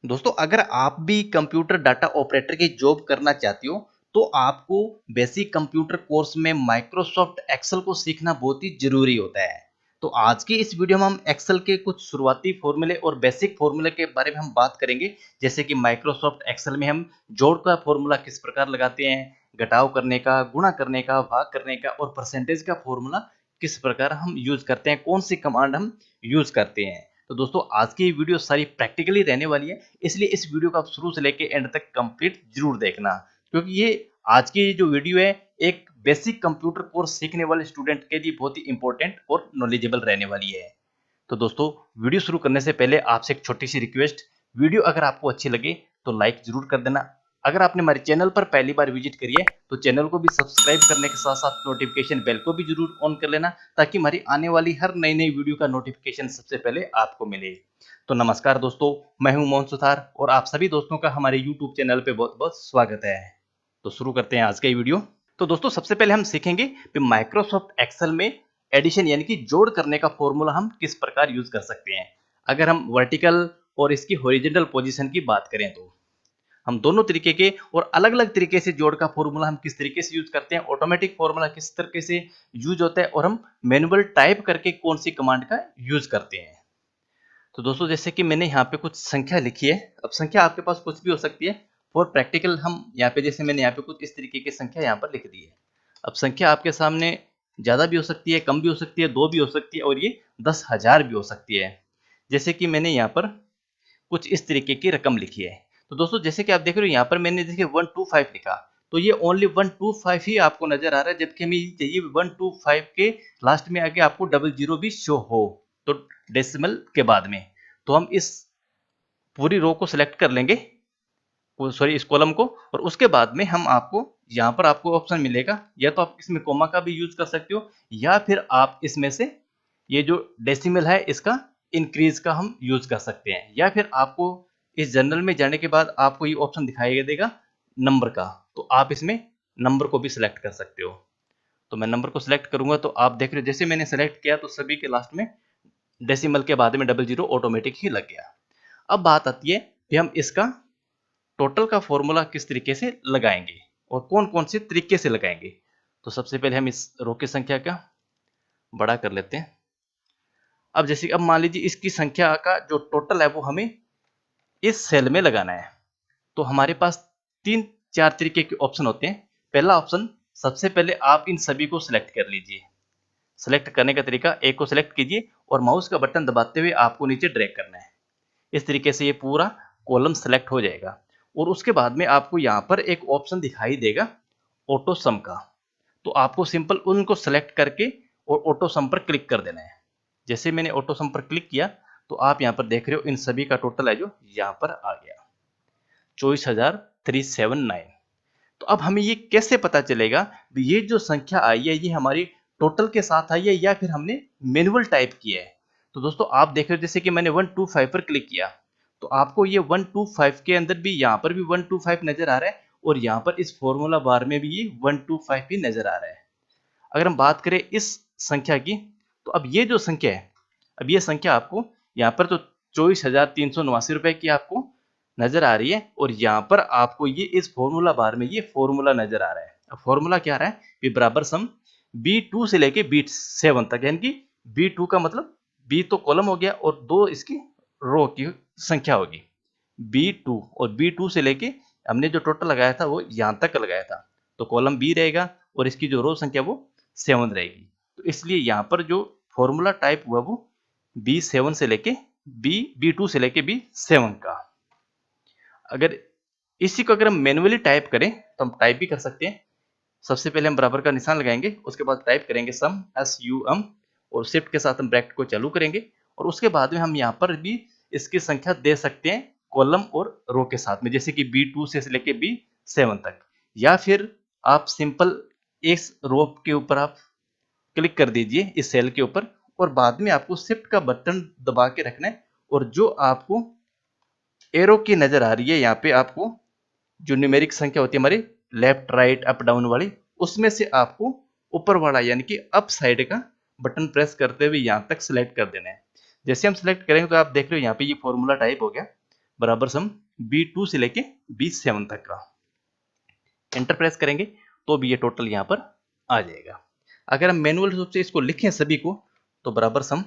दोस्तों अगर आप भी कंप्यूटर डाटा ऑपरेटर की जॉब करना चाहते हो तो आपको बेसिक कंप्यूटर कोर्स में माइक्रोसॉफ्ट एक्सेल को सीखना बहुत ही जरूरी होता है। तो आज की इस वीडियो में हम एक्सेल के कुछ शुरुआती फॉर्मूले और बेसिक फॉर्मूले के बारे में हम बात करेंगे। जैसे कि माइक्रोसॉफ्ट एक्सेल में हम जोड़ का फॉर्मूला किस प्रकार लगाते हैं, घटाव करने का, गुणा करने का, भाग करने का और परसेंटेज का फॉर्मूला किस प्रकार हम यूज करते हैं, कौन सी कमांड हम यूज करते हैं। तो दोस्तों आज की वीडियो सारी प्रैक्टिकली रहने वाली है, इसलिए इस वीडियो को आप शुरू से लेके एंड तक कंप्लीट जरूर देखना, क्योंकि ये आज की जो वीडियो है एक बेसिक कंप्यूटर कोर्स सीखने वाले स्टूडेंट के लिए बहुत ही इंपॉर्टेंट और नॉलेजेबल रहने वाली है। तो दोस्तों वीडियो शुरू करने से पहले आपसे एक छोटी सी रिक्वेस्ट, वीडियो अगर आपको अच्छी लगे तो लाइक जरूर कर देना। अगर आपने हमारे चैनल पर पहली बार विजिट करी है तो चैनल को भी सब्सक्राइब करने के साथ साथ नोटिफिकेशन बेल को भी जरूर ऑन कर लेना, ताकि हमारी आने वाली हर नई नई वीडियो का नोटिफिकेशन सबसे पहले आपको मिले। तो नमस्कार दोस्तों, मैं हूं मोहन सुथार और आप सभी दोस्तों का हमारे यूट्यूब चैनल पे बहुत बहुत स्वागत है। तो शुरू करते हैं आज का ये वीडियो। तो दोस्तों सबसे पहले हम सीखेंगे कि माइक्रोसॉफ्ट एक्सेल में एडिशन यानी कि जोड़ करने का फॉर्मूला हम किस प्रकार यूज कर सकते हैं। अगर हम वर्टिकल और इसकी हॉरिजॉन्टल पोजीशन की बात करें तो हम दोनों तरीके के और अलग अलग तरीके से जोड़ का फॉर्मूला हम किस तरीके से यूज करते हैं, ऑटोमेटिक फॉर्मूला किस तरीके से यूज होता है और हम मैनुअल टाइप करके कौन सी कमांड का यूज करते हैं। तो दोस्तों जैसे कि मैंने यहाँ पे कुछ संख्या लिखी है, अब संख्या आपके पास कुछ भी हो सकती है। फॉर प्रैक्टिकल हम यहाँ पे जैसे मैंने यहाँ पे कुछ इस तरीके की संख्या यहाँ पर लिख दी है। अब संख्या आपके सामने ज्यादा भी हो सकती है, कम भी हो सकती है, दो भी हो सकती है और ये 10,000 भी हो सकती है। जैसे कि मैंने यहाँ पर कुछ इस तरीके की रकम लिखी है। तो दोस्तों जैसे कि आप देख रहे हो यहाँ पर मैंने देखिए 125 लिखा, तो ये ओनली 125 ही आपको नजर आ रहा है, जबकि हमें चाहिए 125 के लास्ट में आगे आपको डबल जीरो भी शो हो, तो डेसिमल के बाद में। तो हम इस पूरी रो को सिलेक्ट कर लेंगे, सॉरी इस कॉलम को, और उसके बाद में हम आपको यहाँ पर आपको ऑप्शन मिलेगा, या तो आप इसमें कोमा का भी यूज कर सकते हो या फिर आप इसमें से ये जो डेसिमल है इसका इंक्रीज का हम यूज कर सकते हैं, या फिर आपको इस जनरल में जाने के बाद आपको ये ऑप्शन दिखाई देगा नंबर का, तो आप इसमें नंबर को भी सिलेक्ट कर सकते हो। तो मैं नंबर को सिलेक्ट करूंगा तो आप देख रहे हो जैसे मैंने सेलेक्ट किया तो सभी के लास्ट में डेसिमल के बाद में डबल जीरो ऑटोमेटिक ही लग गया। अब बात आती है कि हम इसका टोटल का फॉर्मूला किस तरीके से लगाएंगे और कौन कौन से तरीके से लगाएंगे। तो सबसे पहले हम इस रो की संख्या का बड़ा कर लेते हैं। अब जैसे अब मान लीजिए इसकी संख्या का जो टोटल है वो हमें इस सेल में लगाना है, तो हमारे पास तीन चार तरीके के ऑप्शन होते हैं। पहला ऑप्शन, सबसे पहले आप इन सभी को सिलेक्ट कर लीजिए। सिलेक्ट करने का तरीका, एक को सिलेक्ट कीजिए और माउस का बटन दबाते हुए आपको नीचे ड्रैग करना है। इस तरीके से ये पूरा कॉलम सेलेक्ट हो जाएगा और उसके बाद में आपको यहाँ पर एक ऑप्शन दिखाई देगा ऑटो सम का, तो आपको सिंपल उनको सेलेक्ट करके और ऑटो सम पर क्लिक कर देना है। जैसे मैंने ऑटो सम पर क्लिक किया तो आप यहाँ पर देख रहे हो इन सभी का टोटल है जो यहाँ पर आ गया 24,379। तो अब हमें ये कैसे पता चलेगा ये जो संख्या आई है ये हमारी टोटल के साथ आई है या फिर हमने मैनुअल टाइप किया है। तो दोस्तों आप देख रहे हो जैसे कि मैंने 125 पर क्लिक किया तो आपको ये 125 के अंदर भी यहाँ पर भी 125 नजर आ रहा है और यहाँ पर इस फॉर्मूला बार में भी ये 125 ही नजर आ रहा है। अगर हम बात करें इस संख्या की, तो अब ये जो संख्या है, अब ये संख्या आपको यहाँ पर तो 24,389 रुपए की आपको नजर आ रही है और यहाँ पर आपको ये इस फॉर्मूला बार में ये फॉर्मूला नजर आ रहा है। अब फॉर्मूला क्या आ रहा है, B बराबर सम B2 से लेके B7 तक, यानी कि B2 का मतलब B तो कॉलम हो गया और दो इसकी रो की संख्या होगी। B2 और B2 से लेके हमने जो टोटल लगाया था वो यहाँ तक लगाया था, तो कॉलम B रहेगा और इसकी जो रो संख्या वो 7 रहेगी। तो इसलिए यहाँ पर जो फॉर्मूला टाइप हुआ वो B7 से लेके B2 से लेके B7 का। अगर इसी को अगर हम मैनुअली टाइप करें तो हम टाइप भी कर सकते हैं। सबसे पहले हम बराबर का निशान लगाएंगे, उसके बाद टाइप करेंगे सम SUM और शिफ्ट के साथ हम ब्रैकेट को चालू करेंगे और उसके बाद में हम यहाँ पर भी इसकी संख्या दे सकते हैं कॉलम और रो के साथ में, जैसे कि B2 से लेके B7 तक, या फिर आप सिंपल इस रो के ऊपर आप क्लिक कर दीजिए इस सेल के ऊपर और बाद में आपको शिफ्ट का बटन दबा के रखना है और जो आपको एरो की नजर आ रही है यहाँ पे आपको जो न्यूमेरिक संख्या होती है हमारी लेफ्ट राइट अप डाउन वाली, उसमें से आपको ऊपर वाला यानी कि अप साइड का बटन प्रेस करते हुए यहाँ तक सिलेक्ट कर देना है। जैसे हम सिलेक्ट करेंगे तो आप देख रहे हो यहाँ पे ये फॉर्मूला टाइप हो गया बराबर सम B2 से लेके B7 तक का। एंटर प्रेस करेंगे तो भी ये टोटल यहाँ पर आ जाएगा। अगर हम मैनुअल रूप से इसको लिखें सभी को तो बराबर सम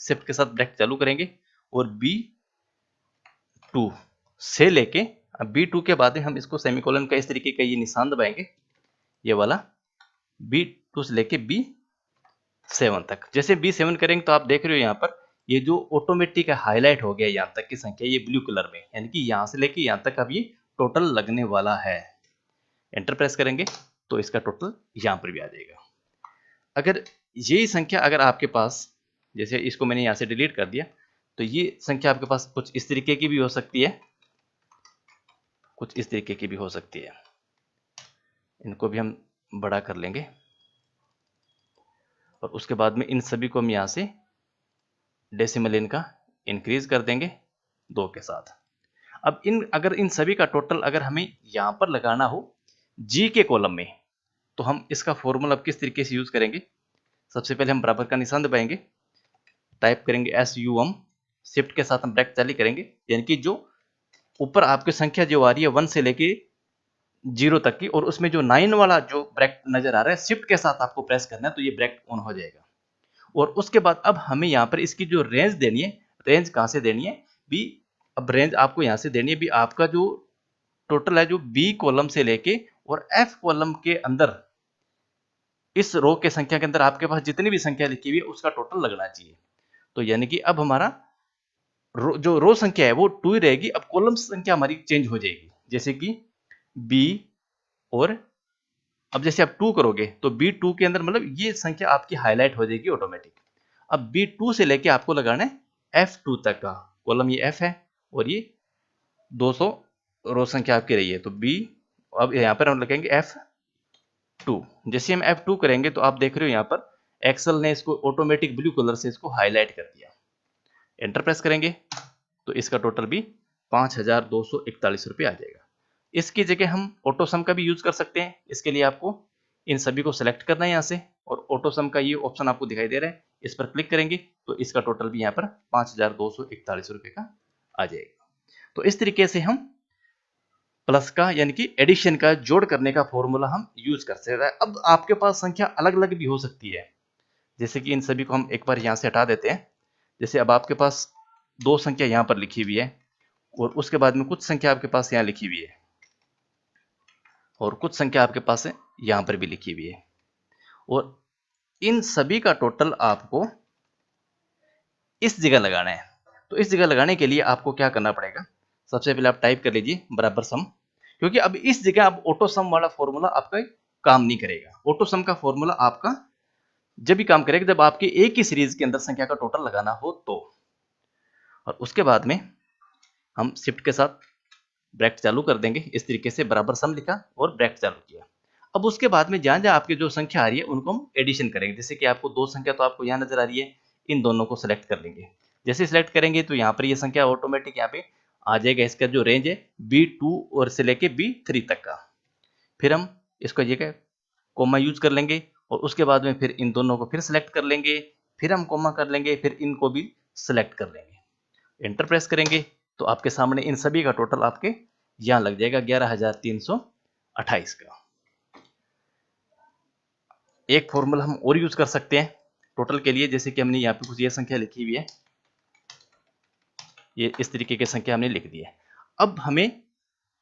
शिफ्ट के साथ ब्रैकेट चालू करेंगे और B2 से लेके, अब B2 के बाद हम इसको सेमीकोलन का इस तरीके का ये निशान दबाएंगे, ये वाला B2 से लेके B7 तक। जैसे B7 करेंगे तो आप देख रहे हो यहाँ पर ये जो ऑटोमेटिक हाईलाइट हो गया यहाँ तक की संख्या, ये ब्लू कलर में, यानी कि यहाँ से लेके यहाँ तक अब ये टोटल लगने वाला है। एंटर प्रेस करेंगे तो इसका टोटल यहाँ पर भी आ जाएगा। अगर यही संख्या अगर आपके पास, जैसे इसको मैंने यहाँ से डिलीट कर दिया, तो ये संख्या आपके पास कुछ इस तरीके की भी हो सकती है, कुछ इस तरीके की भी हो सकती है। इनको भी हम बड़ा कर लेंगे और उसके बाद में इन सभी को हम यहाँ से डेसिमल इनका इंक्रीज कर देंगे 2 के साथ। अब अगर इन सभी का टोटल अगर हमें यहाँ पर लगाना हो जी के कॉलम में, तो हम इसका फॉर्मूला अब किस तरीके से यूज करेंगे। सबसे पहले हम बराबर का निशान दबाएंगे, टाइप करेंगे SUM, शिफ्ट के साथ हम ब्रैकेट चालू करेंगे, यानी कि जो ऊपर आपकी संख्या जो आ रही है 1 से लेके 0 तक की, और उसमें जो 9 वाला जो ब्रैकेट नजर आ रहा है शिफ्ट के साथ आपको प्रेस करना है तो ये ब्रैकेट ऑन हो जाएगा। और उसके बाद अब हमें यहाँ पर इसकी जो रेंज देनी है, रेंज कहाँ से देनी है भी, अब रेंज आपको यहाँ से देनी है भी, आपका जो टोटल है जो B कॉलम से लेके और F कॉलम के अंदर इस रो के संख्या के अंदर आपके पास जितनी भी संख्या लिखी हुई है उसका टोटल लगना चाहिए। तो यानी कि अब हमारा जो रो संख्या है वो 2 ही रहेगी, अब कॉलम संख्या हमारी चेंज हो जाएगी। जैसे कि B, और अब जैसे आप 2 करोगे तो B2 के अंदर मतलब ये संख्या आपकी हाईलाइट हो जाएगी ऑटोमेटिक। अब B2 से लेके आपको लगाना है F2 तक का कॉलम, ये F है और ये 200 रो संख्या आपकी रही है, तो B, अब यहाँ पर हम लगाएंगे F2। जैसे हम F2 करेंगे तो आप देख रहे हो यहाँ पर एक्सेल ने इसको ऑटोमेटिक ब्लू कलर से इसको हाईलाइट कर दिया। एंटर प्रेस करेंगे तो इसका टोटल भी 5241 रुपये आ जाएगा। इसकी जगह हम ऑटो सम का भी यूज कर सकते हैं। इसके लिए आपको इन सभी को सिलेक्ट करना है यहाँ से, और ऑटो सम का ये ऑप्शन आपको दिखाई दे रहा है, इस पर क्लिक करेंगे तो इसका टोटल भी यहाँ पर 5241 रुपये का आ जाएगा। तो इस तरीके से हम प्लस का यानी कि एडिशन का जोड़ करने का फॉर्मूला हम यूज कर सकते हैं। अब आपके पास संख्या अलग अलग भी हो सकती है, जैसे कि इन सभी को हम एक बार यहाँ से हटा देते हैं। जैसे अब आपके पास 2 संख्या यहाँ पर लिखी हुई है और उसके बाद में कुछ संख्या आपके पास यहाँ लिखी हुई है और कुछ संख्या आपके पास है यहाँ पर भी लिखी हुई है, और इन सभी का टोटल आपको इस जगह लगाना है। तो इस जगह लगाने के लिए आपको क्या करना पड़ेगा, सबसे पहले आप टाइप कर लीजिए बराबर सम, क्योंकि अब इस जगह अब ऑटो सम वाला फॉर्मूला आपका काम नहीं करेगा। ऑटो सम का फॉर्मूला आपका जब भी काम करेगा जब आपके एक ही सीरीज के अंदर संख्या का टोटल लगाना हो तो। और उसके बाद में हम शिफ्ट के साथ ब्रैकेट चालू कर देंगे, इस तरीके से बराबर सम लिखा और ब्रैकेट चालू किया। अब उसके बाद में जहां जहां आपकी जो संख्या आ रही है उनको हम एडिशन करेंगे। जैसे कि आपको 2 संख्या तो आपको यहाँ नजर आ रही है, इन दोनों को सिलेक्ट कर लेंगे। जैसे सिलेक्ट करेंगे तो यहाँ पर ये संख्या ऑटोमेटिक यहाँ पे आ जाएगा। इसका जो रेंज है B2 और से लेके B3 तक का। फिर हम इसको ये कोमा यूज कर लेंगे और उसके बाद में फिर इन दोनों को फिर सिलेक्ट कर लेंगे, फिर हम कोमा कर लेंगे, फिर इनको भी सिलेक्ट कर लेंगे। एंटर प्रेस करेंगे तो आपके सामने इन सभी का टोटल आपके यहां लग जाएगा 11,328 का। एक फॉर्मूला हम और यूज कर सकते हैं टोटल के लिए, जैसे कि हमने यहाँ पे कुछ ये संख्या लिखी हुई है, ये इस तरीके की संख्या हमने लिख दी है। अब हमें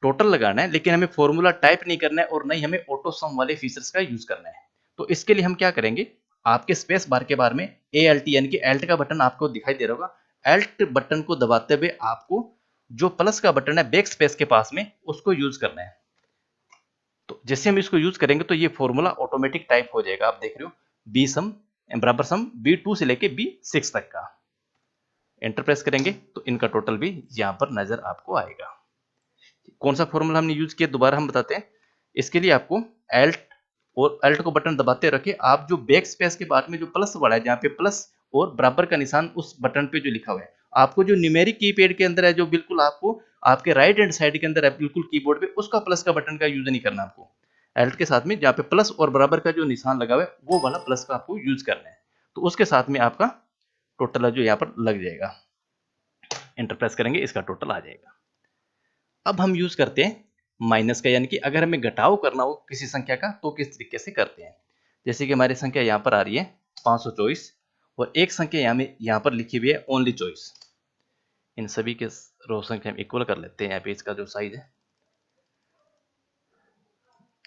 टोटल लगाना है लेकिन हमें फॉर्मूला टाइप नहीं करना है और नहीं हमें ऑटो सम वाले फीचर्स का यूज करना है। तो इसके लिए हम क्या करेंगे, आपके स्पेस बार के बार में ALT यानी कि एल्ट का बटन आपको दिखाई दे रहा होगा। एल्ट बटन को दबाते हुए आपको जो प्लस का बटन है बैक स्पेस के पास में उसको यूज करना है। तो जैसे हम इसको यूज करेंगे तो ये फॉर्मूला ऑटोमेटिक टाइप हो जाएगा। आप देख रहे हो बी सम बराबर सम B2 से लेके B6 तक का। एंटर प्रेस करेंगे तो इनका टोटल भी यहाँ पर नजर आपको आएगा। कौन सा फॉर्मूला हमने यूज किया दोबारा हम बताते हैं। इसके लिए आपको एल्ट और एल्ट को बटन दबाते रखे, आप जो बैक स्पेस के बाद में जो प्लस वाला है जहाँ पे प्लस और बराबर का निशान उस बटन पे जो लिखा हुआ है, आपको जो न्यूमेरिक कीपैड के अंदर है जो बिल्कुल आपको आपके राइट हैंड साइड के अंदर है बिल्कुल कीबोर्ड पे, उसका प्लस का बटन का यूज नहीं करना आपको। एल्ट के साथ में जहाँ पे प्लस और बराबर का जो निशान लगा हुआ है वो वाला प्लस का आपको यूज करना है। तो उसके साथ में आपका टोटल जो यहाँ पर लग जाएगा। एंटर प्रेस करेंगे इसका टोटल आ जाएगा। अब हम यूज करते हैं माइनस का, यानी कि अगर हमें घटाव करना हो किसी संख्या का तो किस तरीके से करते हैं। जैसे कि हमारी संख्या यहाँ पर आ रही है 524 और एक संख्या यहाँ पर लिखी हुई है ओनली चॉइस। इन सभी के रो संख्या हम इक्वल कर लेते हैं। यहाँ पे इसका जो साइज है,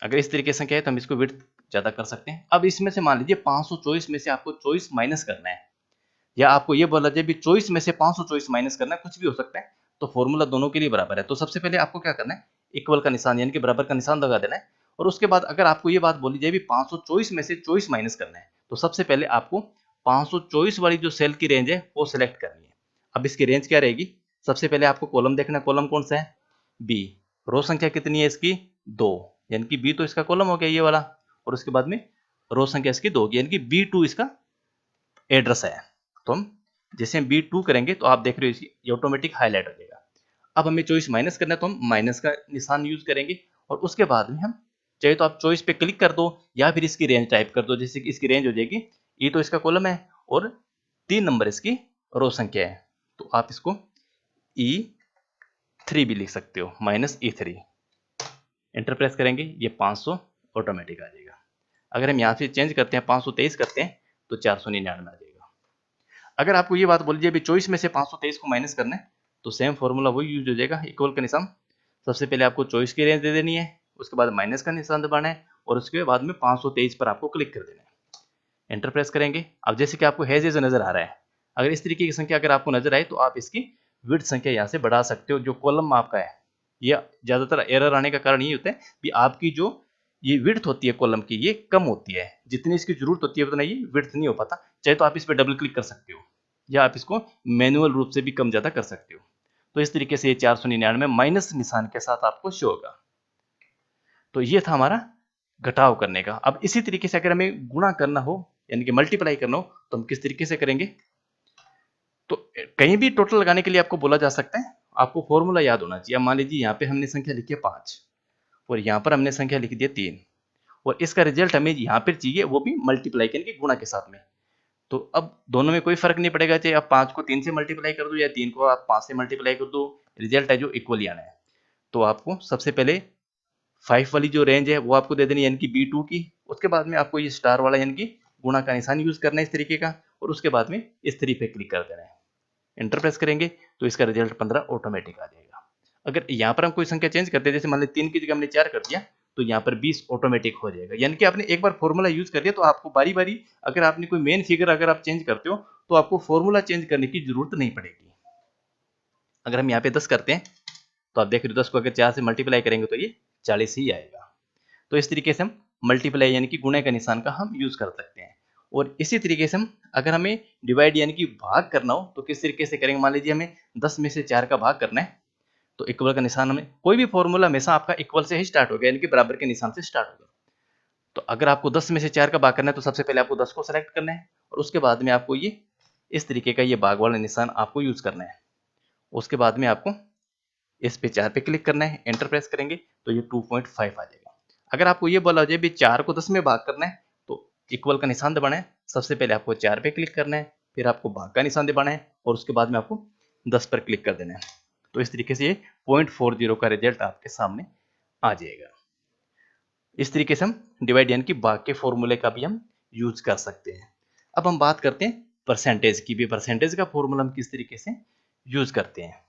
अगर इस तरीके से संख्या है तो हम इसको विड्थ ज्यादा कर सकते हैं। अब इसमें से मान लीजिए 524 में से आपको चॉइस माइनस करना है, या आपको ये बोला जाए भी चॉइस में से 524 माइनस करना है, कुछ भी हो सकता है। तो फॉर्मूला दोनों के लिए बराबर है। तो सबसे पहले आपको क्या करना है, इक्वल का निशान यानी कि बराबर का निशान लगा देना है। और उसके बाद अगर आपको ये बात बोली जाए भी 524 में से चॉइस माइनस करना है, तो सबसे पहले आपको 524 वाली जो सेल की रेंज है वो सिलेक्ट करनी है। अब इसकी रेंज क्या रहेगी, सबसे पहले आपको कॉलम देखना है। कॉलम कौन सा है, बी। रो संख्या कितनी है इसकी, 2, यानी कि बी तो इसका कॉलम हो गया ये वाला। और उसके बाद में रो संख्या इसकी 2 होगी, यानी कि B2 इसका एड्रेस है। तो हम जैसे हम B2 करेंगे तो आप देख रहे हो ये ऑटोमेटिक हाईलाइट हो जाएगा। अब हमें चॉइस माइनस करना है तो हम माइनस का निशान यूज करेंगे। और उसके बाद में हम चाहे तो आप चॉइस पे क्लिक कर दो या फिर इसकी रेंज टाइप कर दो। जैसे कि इसकी रेंज हो जाएगी, ई तो इसका कॉलम है और 3 नंबर इसकी रो संख्या है, तो आप इसको E3 भी लिख सकते हो, -E3। एंटर प्रेस करेंगे, ये 500 ऑटोमेटिक आ जाएगा। अगर हम यहाँ से चेंज करते हैं 523 करते हैं तो 499 आ जाएगा। अगर आपको ये बात बोल दिया चॉइस में से 523 को माइनस करना है तो सेम फॉर्मूला वही यूज हो जाएगा, इक्वल का निशान। सबसे पहले आपको चॉइस की रेंज दे देनी है, उसके बाद माइनस का निशान दबाना है और उसके बाद में 523 पर आपको क्लिक कर देना है। एंटर प्रेस करेंगे। अब जैसे कि आपको हैज नजर आ रहा है, अगर इस तरीके की संख्या अगर आपको नजर आए तो आप इसकी विड्थ संख्या यहाँ से बढ़ा सकते हो। जो कॉलम आपका है, ये ज्यादातर एरर आने का कारण ये होता है कि आपकी जो ये विड्थ होती है कॉलम की ये कम होती है, जितनी इसकी जरूरत होती है उतना ये विड्थ नहीं हो पाता। चाहे तो आप इस पर डबल क्लिक कर सकते हो या आप इसको मैनुअल रूप से भी कम ज्यादा कर सकते हो। तो इस तरीके से ये 499 माइनस निशान के साथ आपको शो होगा। तो ये था हमारा घटाव करने का। अब इसी तरीके से अगर हमें गुणा करना हो यानी कि मल्टीप्लाई करना हो तो हम किस तरीके से करेंगे। तो कहीं भी टोटल लगाने के लिए आपको बोला जा सकता है, आपको फॉर्मूला याद होना चाहिए। मान लीजिए यहाँ पे हमने संख्या लिखी है 5 और यहाँ पर हमने संख्या लिख दी है 3 और इसका रिजल्ट हमें यहाँ पर चाहिए वो भी मल्टीप्लाई यानी कि गुणा के साथ में। तो अब दोनों में कोई फर्क नहीं पड़ेगा, चाहे आप 5 को 3 से मल्टीप्लाई कर दो या 3 को आप 5 से मल्टीप्लाई कर दो, रिजल्ट है जो इक्वल ही आना है। तो आपको सबसे पहले 5 वाली जो रेंज है वो आपको दे देनी यानी कि B2 की। उसके बाद में आपको ये स्टार वाला यानी कि गुणा का निशान यूज करना है इस तरीके का और उसके बाद में इस 3 पे क्लिक कर देना है। एंटर प्रेस करेंगे तो इसका रिजल्ट 15 ऑटोमेटिक आ जाएगा। अगर यहाँ पर हम कोई संख्या चेंज करते हैं, जैसे मान लीजिए 3 की जगह हमने 4 कर दिया तो यहाँ पर 20 ऑटोमेटिक हो जाएगा। यानी कि आपने एक बार फॉर्मूला यूज कर दिया तो आपको बारी बारी अगर आपने कोई मेन फिगर अगर आप चेंज करते हो तो आपको फॉर्मूला चेंज करने की जरूरत नहीं पड़ेगी। अगर हम यहाँ पे 10 करते हैं तो आप देख रहे हो 10 को अगर 4 से मल्टीप्लाई करेंगे तो ये 40 ही आएगा। तो इस तरीके से हम मल्टीप्लाई यानी कि गुणे का निशान का हम यूज कर सकते हैं। और इसी तरीके से हम अगर हमें डिवाइड यानी कि भाग करना हो तो किस तरीके से करेंगे। मान लीजिए हमें 10 में से 4 का भाग करना है तो इक्वल का निशान, हमें कोई भी फॉर्मूला हमेशा आपका इक्वल से ही स्टार्ट होगा यानी कि बराबर के निशान से स्टार्ट होगा। तो अगर आपको 10 में से 4 का भाग करना है तो सबसे पहले आपको 10 को सेलेक्ट करना है और उसके बाद में आपको ये इस तरीके का ये भाग वाला निशान आपको यूज करना है। उसके बाद में आपको इस पे 4 पे क्लिक करना है, एंटर प्रेस करेंगे तो ये 2.5 आ जाएगा। अगर आपको ये बोला जाए भी 4 को 10 में भाग करना है तो इक्वल का निशान दबाना है। सबसे पहले आपको 4 पे क्लिक करना है, फिर आपको भाग का निशान दबाना है और उसके बाद में आपको 10 पर क्लिक कर देना है। तो इस तरीके से ये 0.40 का रिजल्ट आपके सामने आ जाएगा। इस तरीके से हम डिवाइड यानी कि भाग के फॉर्मूले का भी हम यूज कर सकते हैं। अब हम बात करते हैं परसेंटेज की भी। परसेंटेज का फॉर्मूला हम किस तरीके से यूज करते हैं।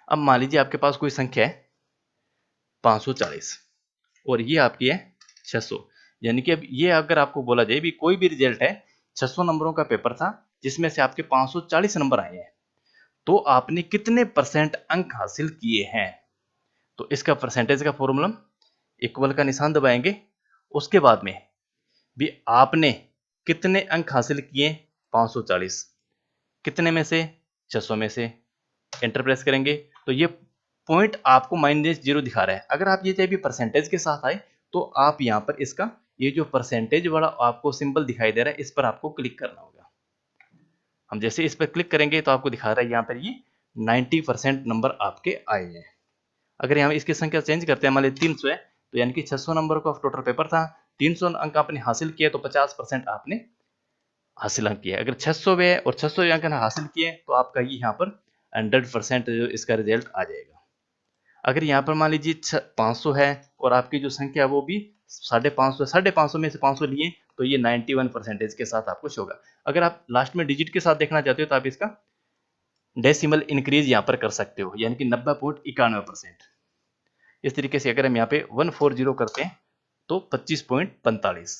अब मान लीजिए आपके पास कोई संख्या है 540 और ये आपकी है 600, यानी कि अब ये अगर आपको बोला जाए भी कोई भी रिजल्ट है 600 नंबरों का पेपर था जिसमें से आपके 540 नंबर आए हैं तो आपने कितने परसेंट अंक हासिल किए हैं। तो इसका परसेंटेज का फॉर्मूला इक्वल का निशान दबाएंगे, उसके बाद में भी आपने कितने अंक हासिल किए 540 कितने में से 600 में से, एंटर प्रेस करेंगे तो ये पॉइंट आपको -0 दिखा रहा है। अगर आप ये चाहे भी परसेंटेज के साथ आए तो आप यहाँ पर इसका ये जो परसेंटेज वाला आपको सिंबल दिखाई दे रहा है इस पर आपको क्लिक करना होगा। हम जैसे इस पर क्लिक करेंगे तो आपको दिखा रहा है यहाँ पर ये 90% नंबर आपके आए हैं। अगर यहाँ इसकी संख्या चेंज करते हैं, मान लीजिए 300 है तो यानी कि 600 नंबर का टोटल पेपर था, 300 अंक आपने हासिल किए तो 50% आपने हासिल अंक किया। अगर 600 है और 600 अंक हासिल किए तो आपका ये यहाँ पर 100% जो इसका रिजल्ट आ जाएगा। अगर यहाँ पर मान लीजिए 500 है और आपकी जो संख्या वो भी 550 में से 500 लिए, तो ये 91% के साथ आपको शो होगा। अगर आप लास्ट में डिजिट के साथ देखना चाहते हो तो आप इसका डेसिमल इंक्रीज यहाँ पर कर सकते हो, यानी कि 90.91%। इस तरीके से अगर हम यहाँ पे 140 करते हैं तो 25.45।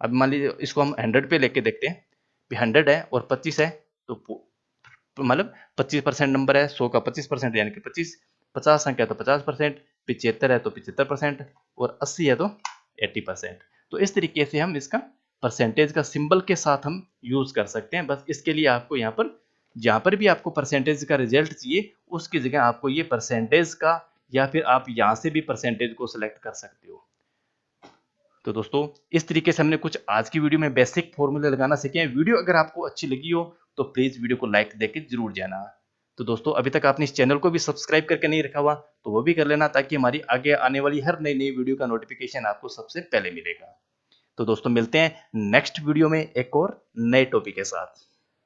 अब मान लीजिए इसको हम 100 पे लेके देखते हैं, 100 है और 25 है, तो मतलब 25% नंबर है, 100 का 25% यानी कि 25, 50 संख्या तो 50%, 75 है तो 75% और 80 है तो 80%। तो इस तरीके से हम इसका परसेंटेज का सिंबल के साथ हम यूज कर सकते हैं। बस इसके लिए आपको यहाँ पर जहाँ पर भी आपको परसेंटेज का रिजल्ट चाहिए उसकी जगह आपको ये परसेंटेज का, या फिर आप यहाँ से भी परसेंटेज को सिलेक्ट कर सकते हो। तो दोस्तों इस तरीके से हमने कुछ आज की वीडियो में बेसिक फॉर्मूले लगाना सीखे हैं। वीडियो अगर आपको अच्छी लगी हो तो प्लीज वीडियो को लाइक देके जरूर जाना। तो दोस्तों अभी तक आपने इस चैनल को भी सब्सक्राइब करके नहीं रखा हुआ तो वो भी कर लेना, ताकि हमारी आगे आने वाली हर नई नई वीडियो का नोटिफिकेशन आपको सबसे पहले मिलेगा। तो दोस्तों मिलते हैं नेक्स्ट वीडियो में एक और नए टॉपिक के साथ।